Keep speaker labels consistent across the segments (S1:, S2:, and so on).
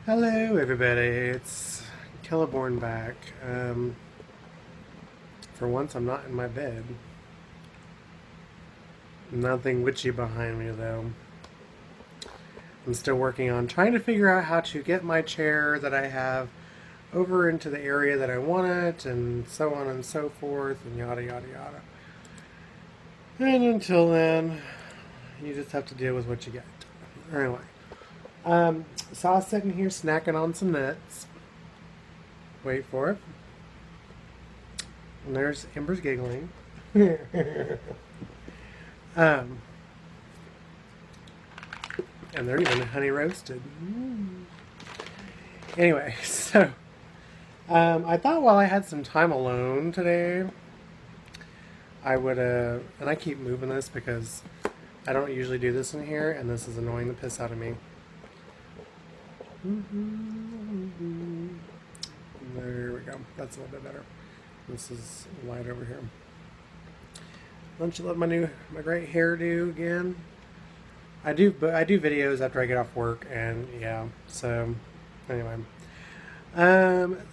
S1: Hello, everybody. It's Kelleborn back. For once, I'm not in my bed. Nothing witchy behind me, though. I'm still working on trying to figure out how to get my chair that I have over into the area that I want it, and so on and so forth, and yada yada yada. And until then, you just have to deal with what you get. Anyway, so I was sitting here snacking on some nuts. Wait for it. And there's Ember's giggling. um, and they're even honey roasted. Anyway, so I thought while I had some time alone today, I would, and I keep moving this because I don't usually do this in here, and this is annoying the piss out of me. There we go. That's a little bit better. This is light over here. Don't you love my great hairdo again? I do videos after I get off work, and yeah. So anyway,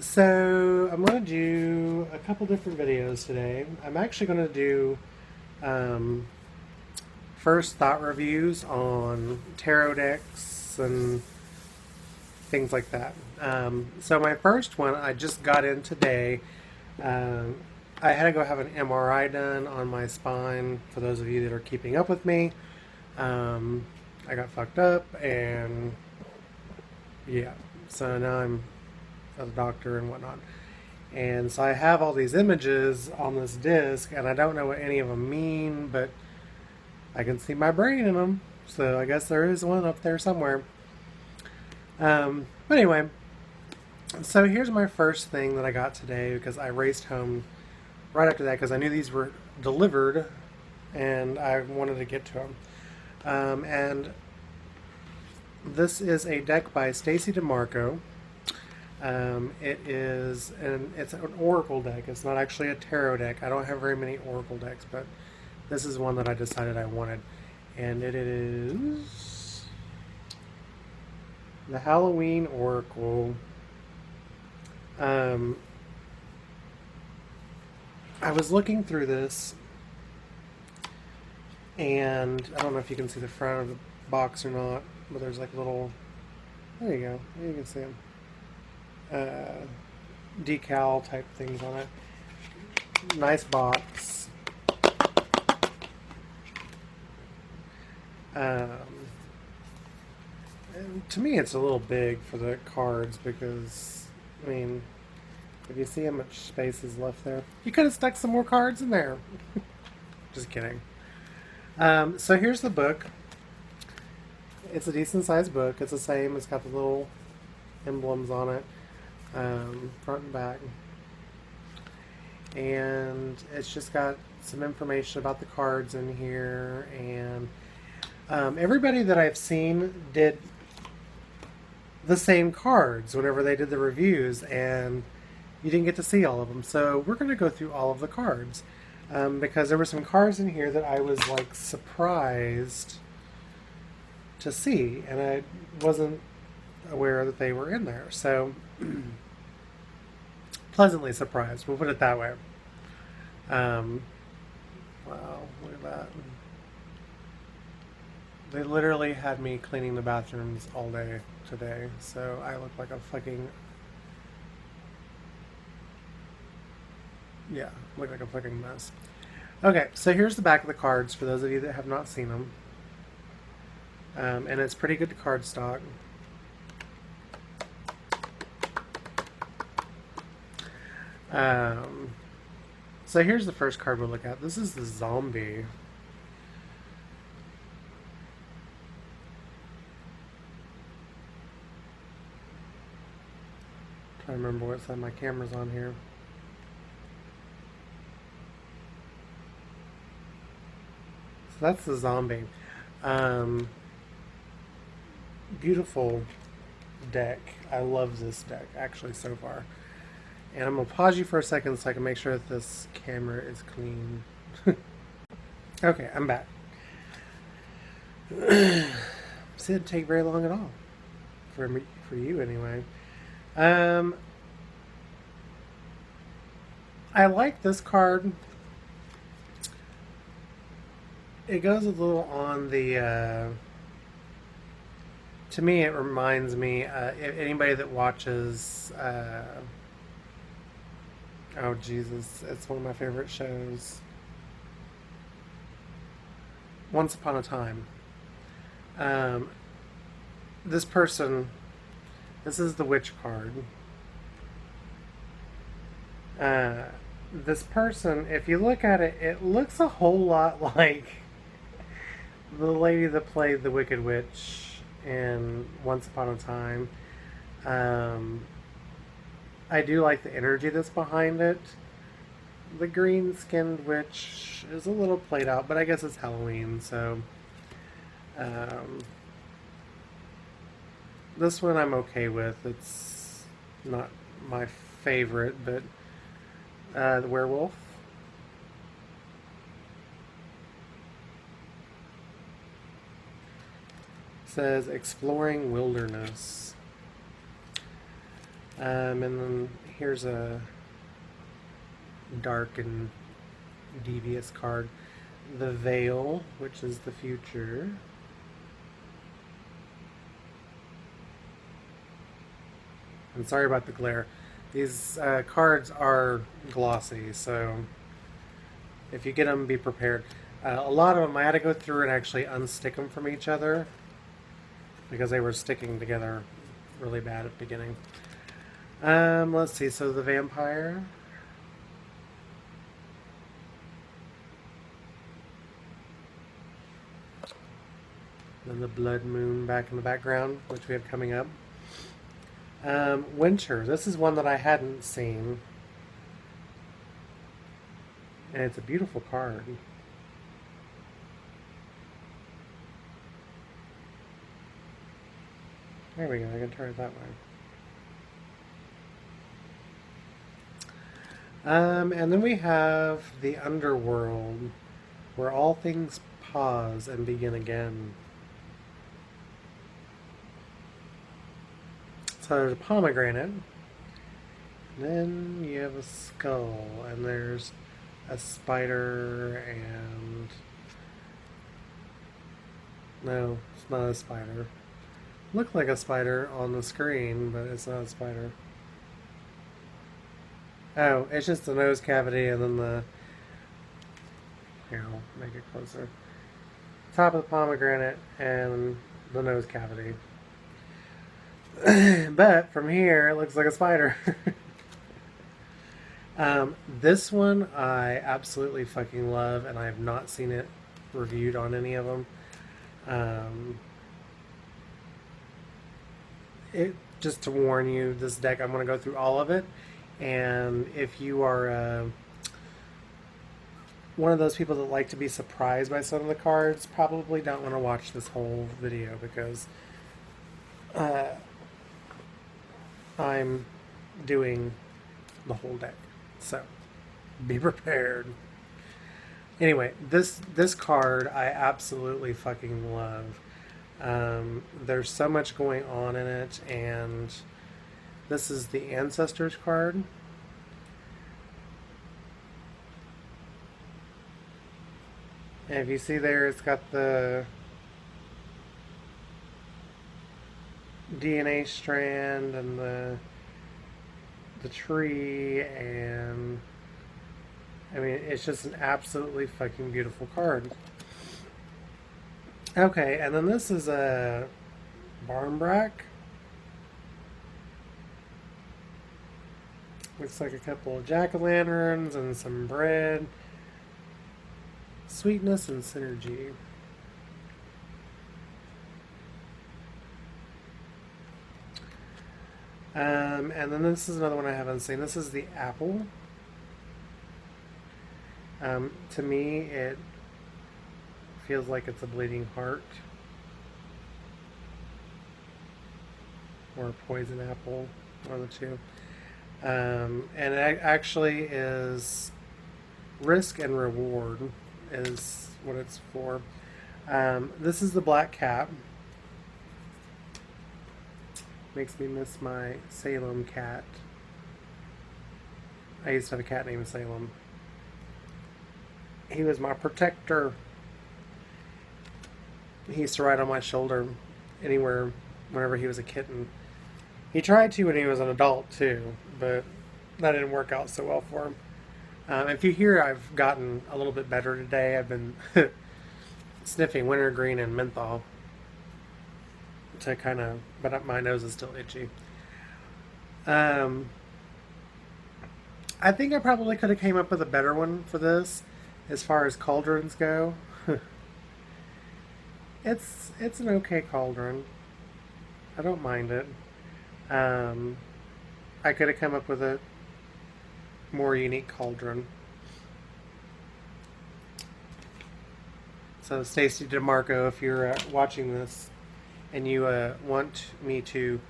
S1: so I'm gonna do a couple different videos today. I'm actually gonna do first thought reviews on tarot decks and things like that. So my first one I just got in today. I had to go have an MRI done on my spine. For those of you that are keeping up with me, I got fucked up, and yeah, so now I'm a doctor and whatnot. And so I have all these images on this disc, and I don't know what any of them mean, but I can see my brain in them. So I guess there is one up there somewhere. But anyway, so here's my first thing that I got today, because I raced home right after that because I knew these were delivered and I wanted to get to them. And this is a deck by Stacey DeMarco. It's an oracle deck. It's not actually a tarot deck. I don't have very many oracle decks, but this is one that I decided I wanted. And it is the Halloween Oracle. I was looking through this, and I don't know if you can see the front of the box or not, but there's like little, there you go, you can see them, decal type things on it. Nice box. To me it's a little big for the cards because, I mean, if you see how much space is left there, you could have stuck some more cards in there. Just kidding. So here's the book. It's a decent sized book. It's the same. It's got the little emblems on it, front and back. And it's just got some information about the cards in here. And everybody that I've seen did the same cards whenever they did the reviews, and you didn't get to see all of them. So we're going to go through all of the cards, because there were some cards in here that I was like surprised to see, and I wasn't aware that they were in there. So pleasantly surprised, we'll put it that way. Wow, look at that. They literally had me cleaning the bathrooms all day today, so I look like a fucking, yeah, look like a fucking mess. Okay, so here's the back of the cards for those of you that have not seen them. And it's pretty good card stock. So here's the first card we'll look at. This is the Zombie. I remember what side my camera's on here. So that's the Zombie. Beautiful deck. I love this deck actually so far. And I'm going to pause you for a second so I can make sure that this camera is clean. Okay, I'm back. See, it didn't take very long at all. for me, for you anyway. Um, I like this card. It goes a little on the. To me, it reminds me. Anybody that watches. Oh Jesus! It's one of my favorite shows. Once Upon a Time. Um, this person. This is the witch card. Uh, this person, if you look at it, it looks a whole lot like the lady that played the Wicked Witch in Once Upon a Time. Um, I do like the energy that's behind it. The green skinned witch is a little played out, but I guess it's Halloween, so. Um, this one I'm okay with. It's not my favorite, but the werewolf. Says exploring wilderness. And then here's a dark and devious card. The Veil, which is the future. I'm sorry about the glare. These cards are glossy, so if you get them, be prepared. A lot of them, I had to go through and actually unstick them from each other because they were sticking together really bad at the beginning. Let's see. So the vampire. Then the blood moon back in the background, which we have coming up. Winter. This is one that I hadn't seen. And it's a beautiful card. There we go. I can turn it that way. And then we have the underworld, where all things pause and begin again. So there's a pomegranate. Then you have a skull, and there's a spider, and no, it's not a spider. Looked like a spider on the screen, but it's not a spider. Oh, it's just the nose cavity, and then the. Here, I'll make it closer. Top of the pomegranate and the nose cavity. But from here, it looks like a spider. This one I absolutely fucking love, and I have not seen it reviewed on any of them. Just to warn you, this deck, I'm going to go through all of it, and if you are one of those people that like to be surprised by some of the cards, probably don't want to watch this whole video because I'm doing the whole deck. So, be prepared. Anyway, this card I absolutely fucking love. There's so much going on in it, and this is the Ancestors card. And if you see there, it's got the DNA strand and the tree, and I mean, it's just an absolutely fucking beautiful card. Okay, and then this is a Barmbrack. Looks like a couple of jack-o'-lanterns and some bread. Sweetness and synergy. And then this is another one I haven't seen. This is the apple. To me, it feels like it's a bleeding heart. Or a poison apple, one of the two. And it actually is risk and reward is what it's for. This is the black cap. Makes me miss my Salem cat. I used to have a cat named Salem. He was my protector. He used to ride on my shoulder anywhere whenever he was a kitten. He tried to when he was an adult too, but that didn't work out so well for him. If you hear I've gotten a little bit better today, I've been sniffing wintergreen and menthol to kind of, but my nose is still itchy. I think I probably could have came up with a better one for this, as far as cauldrons go. It's an okay cauldron. I don't mind it. Um, I could have come up with a more unique cauldron. So Stacy DeMarco, if you're watching this and you want me to,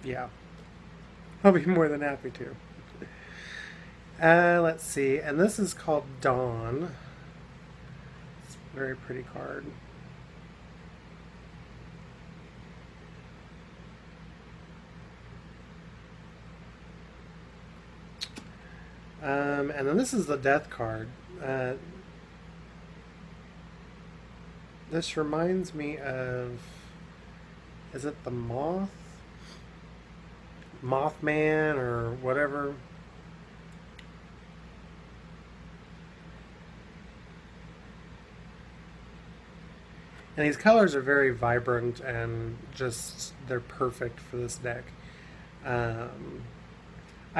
S1: yeah, I'll be more than happy to. Let's see, and this is called Dawn. It's a very pretty card. And then this is the Death card. This reminds me of, is it the Mothman or whatever? And these colors are very vibrant and just, they're perfect for this deck. I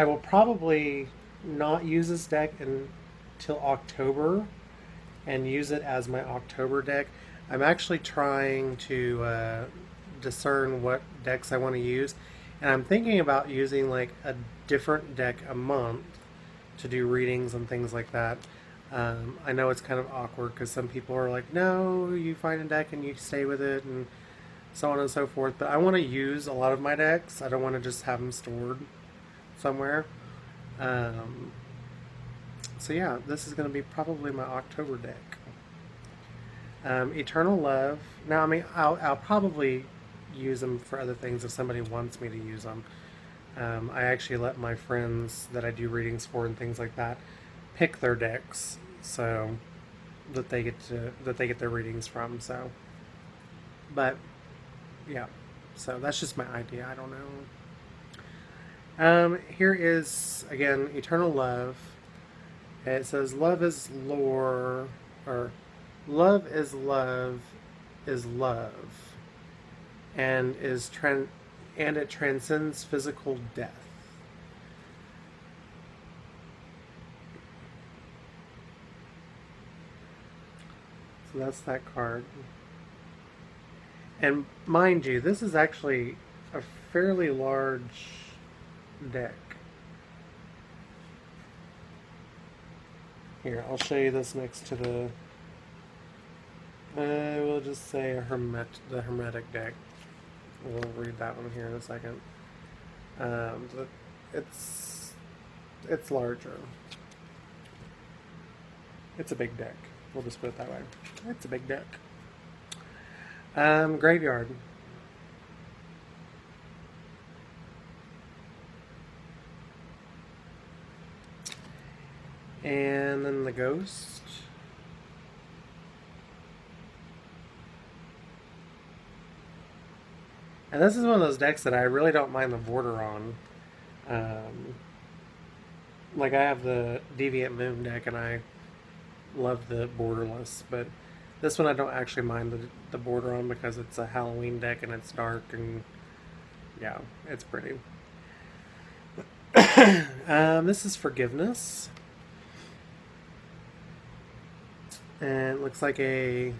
S1: will probably not use this deck until October and use it as my October deck. I'm actually trying to discern what decks I want to use, and I'm thinking about using like a different deck a month to do readings and things like that. I know it's kind of awkward because some people are like, no, you find a deck and you stay with it and so on and so forth, but I want to use a lot of my decks. I don't want to just have them stored somewhere. So yeah, this is going to be probably my October deck. Eternal Love. Now, I mean, I'll probably use them for other things if somebody wants me to use them. I actually let my friends that I do readings for and things like that pick their decks so that they get their readings from. So, but yeah, so that's just my idea. I don't know. Here is again Eternal Love. It says love is lore, or love is love is love, and and it transcends physical death. So that's that card. And mind you, this is actually a fairly large deck. Here, I'll show you this next to the. We'll just say the Hermetic deck. We'll read that one here in a second. But it's larger. It's a big deck. We'll just put it that way. It's a big deck. Graveyard. And then the Ghost. And this is one of those decks that I really don't mind the border on. Like I have the Deviant Moon deck and I love the borderless, but this one I don't actually mind the border on because it's a Halloween deck and it's dark and yeah, it's pretty. This is Forgiveness. And it looks like I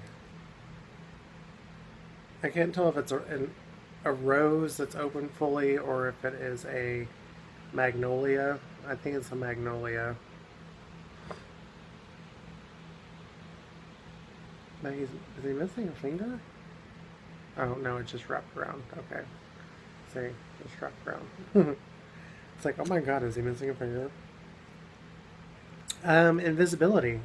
S1: can't tell if it's a rose that's open fully or if it is a magnolia. I think it's a magnolia. But is he missing a finger? Oh, no, it's just wrapped around. Okay. See, just wrapped around. It's like, oh my god, is he missing a finger? Invisibility.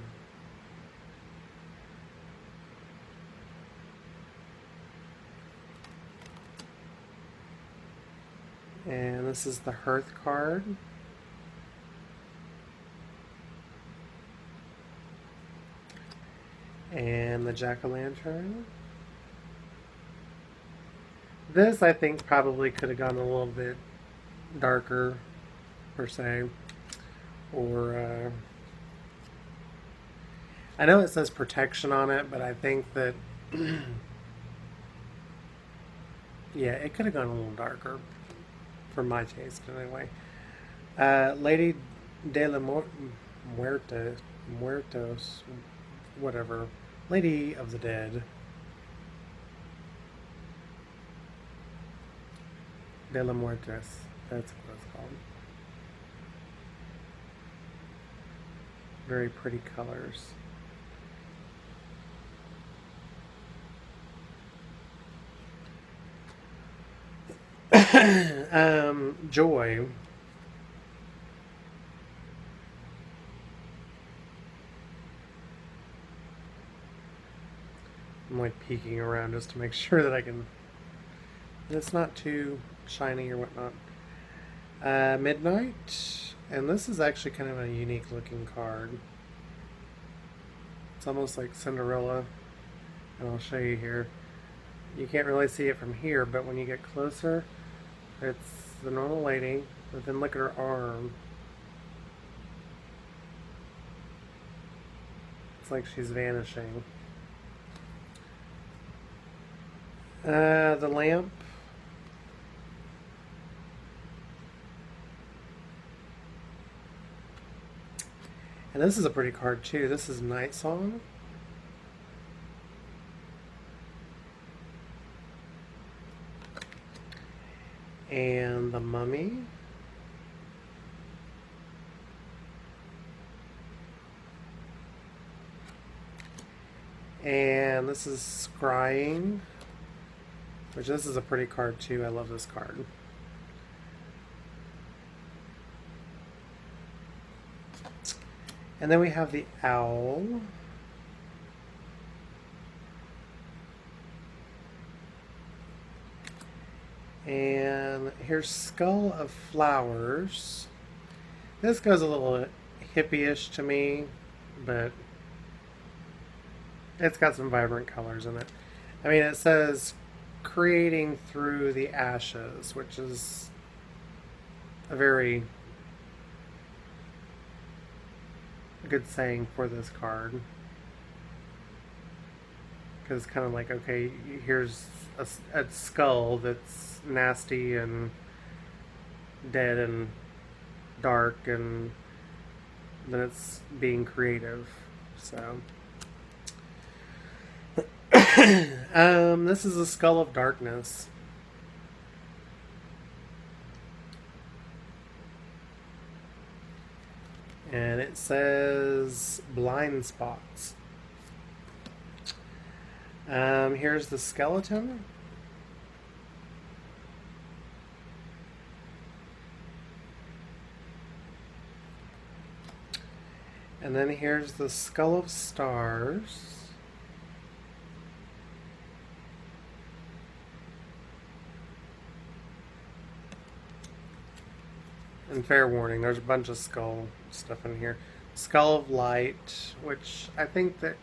S1: And this is the Hearth card. And the Jack-o'-lantern. This, I think, probably could have gone a little bit darker, per se. Or, I know it says protection on it, but I think that, yeah, it could have gone a little darker, for my taste, anyway. Lady de la Muertos, whatever. Lady of the Dead. De la Muertes. That's what it's called. Very pretty colors. Joy. I'm like peeking around just to make sure that I can. It's not too shiny or whatnot. Midnight. And this is actually kind of a unique looking card. It's almost like Cinderella. And I'll show you here. You can't really see it from here, but when you get closer, it's the normal lady. But then look at her arm. It's like she's vanishing. The lamp. And this is a pretty card too. This is Night Song. And the Mummy. And this is Scrying, which this is a pretty card too. I love this card. And then we have the Owl. And here's Skull of Flowers. This goes a little hippie-ish to me, but it's got some vibrant colors in it. I mean, it says creating through the ashes, which is a very good saying for this card. Because it's kind of like, okay, here's a skull that's nasty and dead and dark, and then it's being creative. So, this is a Skull of Darkness. And it says blind spots. Here's the skeleton. And then here's the Skull of Stars. And fair warning, there's a bunch of skull stuff in here. Skull of Light, which I think that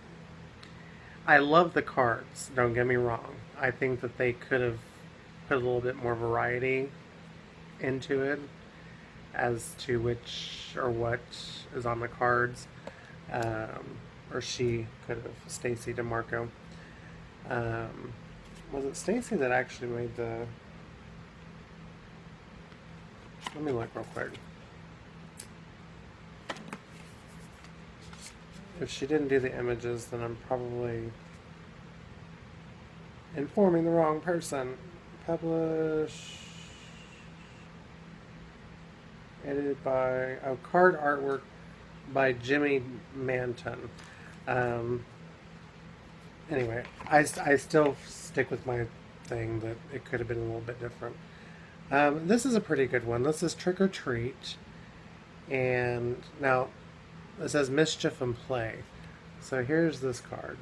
S1: I love the cards, don't get me wrong. I think that they could have put a little bit more variety into it as to which or what is on the cards. Or she could have, Stacy DeMarco. Was it Stacy that actually made the... Let me look real quick. If she didn't do the images, then I'm probably informing the wrong person. Publish. Edited by... Oh, card artwork by Jimmy Manton. Anyway, I still stick with my thing that it could have been a little bit different. This is a pretty good one. This is Trick or Treat. And now it says Mischief and Play. So here's this card.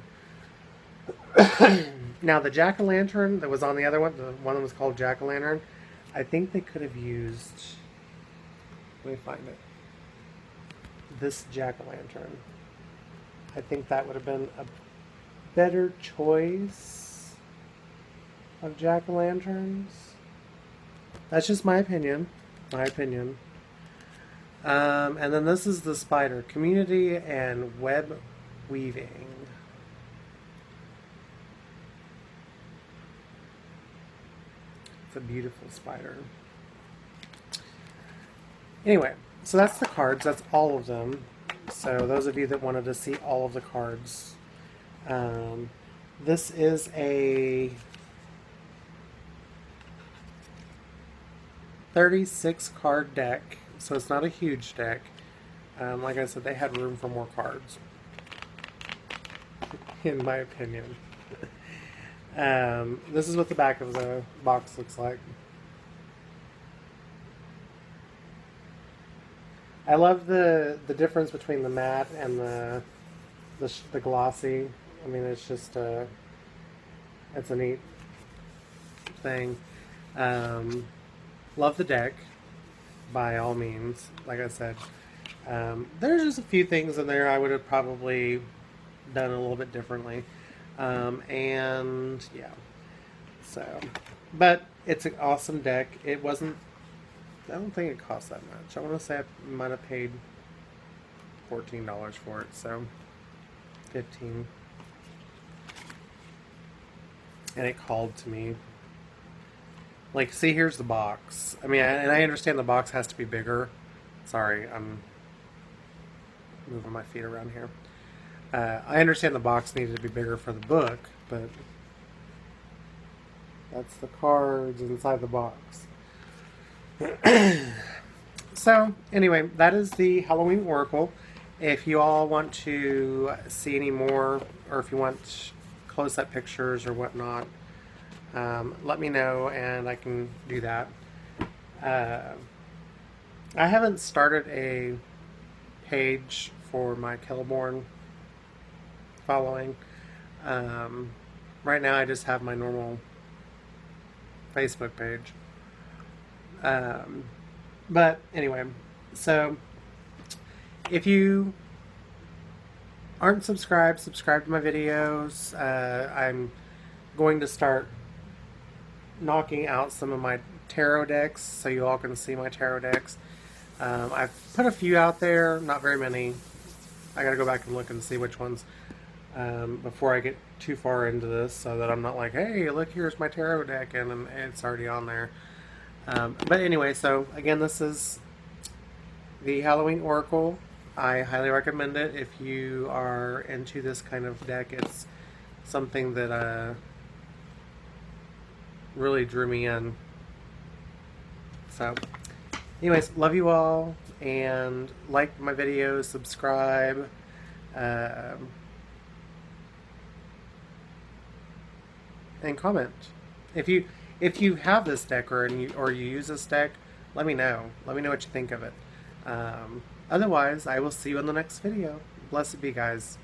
S1: Now the Jack-o'-lantern that was on the other one, the one that was called Jack-o'-lantern, I think they could have used, let me find it, this jack-o'-lantern. I think that would have been a better choice of jack-o'-lanterns. That's just my opinion. My opinion. And then this is the spider. Community and web weaving. It's a beautiful spider. Anyway, so that's the cards. That's all of them. So those of you that wanted to see all of the cards, this is a 36 card deck, so it's not a huge deck. Like I said, they had room for more cards, in my opinion. This is what the back of the box looks like. I love the difference between the matte and the glossy. I mean, it's just it's a neat thing. Love the deck, by all means. Like I said, there's just a few things in there I would have probably done a little bit differently, and yeah. So, but it's an awesome deck. It wasn't. I don't think it cost that much. I want to say I might have paid $14 for it, so $15. And it called to me. Like, see, here's the box. I mean, and I understand the box has to be bigger. Sorry, I'm moving my feet around here. I understand the box needed to be bigger for the book, but that's the cards inside the box. So, anyway, that is the Halloween Oracle. If you all want to see any more, or if you want close-up pictures or whatnot, let me know and I can do that. I haven't started a page for my Kelleborn following. Right now I just have my normal Facebook page. But anyway, so if you aren't subscribed, subscribe to my videos. I'm going to start knocking out some of my tarot decks so you all can see my tarot decks. I've put a few out there, not very many. I gotta go back and look and see which ones before I get too far into this, so that I'm not like, hey, look, here's my tarot deck, and it's already on there. But anyway, so again, this is the Halloween Oracle. I highly recommend it if you are into this kind of deck. It's something that really drew me in. So, anyways, love you all, and like my videos, subscribe. And comment. If you have this deck or you use this deck, let me know. Let me know what you think of it. Otherwise, I will see you in the next video. Blessed be, guys.